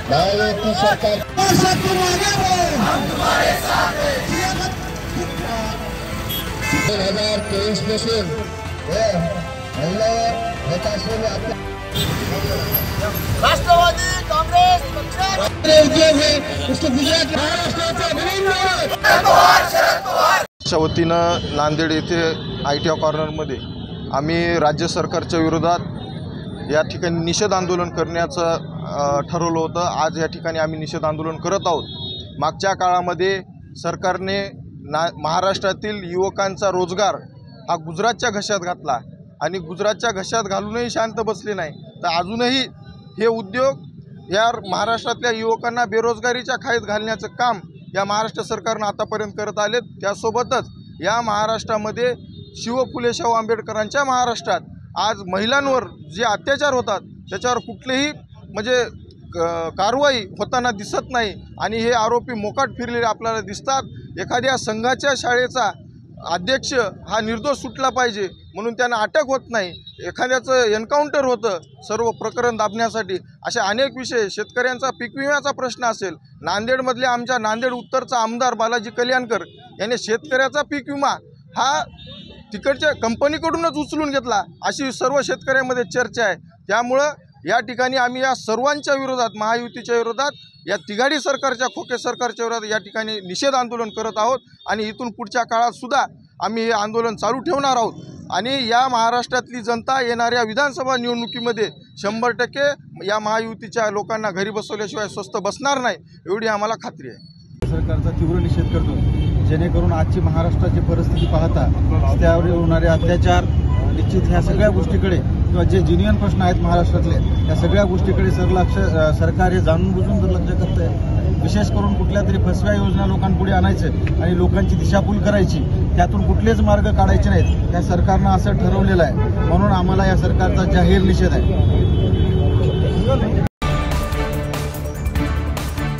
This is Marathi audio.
महायुति सरकार 2023 पासून महिलावर होत असलेले राष्ट्रवादी काँग्रेस च्या वतीनं नांदेड येथे ITO कॉर्नरमध्ये आम्ही राज्य सरकारच्या विरोधात या ठिकाणी निषेध आंदोलन करण्याचं ठरवलं होतं। आज या ठिकाणी आम्ही निषेध आंदोलन करत आहोत। मागच्या काळामध्ये सरकारने महाराष्ट्रातील युवकांचा रोजगार हा गुजरातच्या घशात घातला आणि गुजरातच्या घशात घालूनही शांत बसले नाही, तर अजूनही हे उद्योग या महाराष्ट्रातल्या युवकांना बेरोजगारीच्या खाईत घालण्याचं काम या महाराष्ट्र सरकारनं आतापर्यंत करत आलेत। त्यासोबतच या महाराष्ट्रामध्ये शिव फुले शाहू आंबेडकरांच्या महाराष्ट्रात आज महिलांवर जे अत्याचार होतात त्याच्यावर कुठलीही म्हणजे कारवाई होताना दिसत नाही आणि हे आरोपी मोकाट फिरलेले आपल्याला दिसतात। एखाद्या संघाच्या शाळेचा अध्यक्ष हा निर्दोष सुटला पाहिजे म्हणून त्यांना अटक होत नाही, एखाद्याचं एन्काउंटर होतं सर्व प्रकरण दाबण्यासाठी। अशा अनेक विषय, शेतकऱ्यांचा पीक विम्याचा प्रश्न असेल, नांदेडमधले आमच्या नांदेड उत्तरचा आमदार बालाजी कल्याणकर यांनी शेतकऱ्याचा पीक विमा हा तिकडच्या कंपनीकडूनच उचलून घेतला, अशी सर्व शेतकऱ्यांमध्ये चर्चा आहे। त्यामुळं या ठिकाणी आम्ही या सर्वांच्या विरोधात, महायुतीच्या विरोधात, या तिघाडी सरकारच्या, खोके सरकारच्या विरोधात या ठिकाणी निषेध आंदोलन करत आहोत आणि इथून पुढच्या काळात सुद्धा आम्ही हे आंदोलन चालू ठेवणार आहोत। आणि या महाराष्ट्रातली जनता येणाऱ्या विधानसभा निवडणुकीमध्ये 100% या महायुतीच्या लोकांना घरी बसवल्याशिवाय स्वस्त बसणार नाही, एवढी आम्हाला खात्री आहे। सरकारचा तीव्र निषेध करतो, जेणेकरून आजची महाराष्ट्राची परिस्थिती पाहता त्यावर होणारे अत्याचार, निश्चित ह्या सगळ्या गोष्टीकडे किंवा जे जिनियन प्रश्न आहेत महाराष्ट्रातले त्या सगळ्या गोष्टीकडे सरकार हे जाणून बुजून दुर्लक्ष करत आहे। विशेष करून कुठल्या तरी फसव्या योजना लोकांपुढे आणायचं आणि लोकांची दिशाभूल करायची, त्यातून कुठलेच मार्ग काढायचे नाहीत, त्या सरकारनं असं ठरवलेलं आहे। म्हणून आम्हाला या सरकारचा जाहीर निषेध आहे।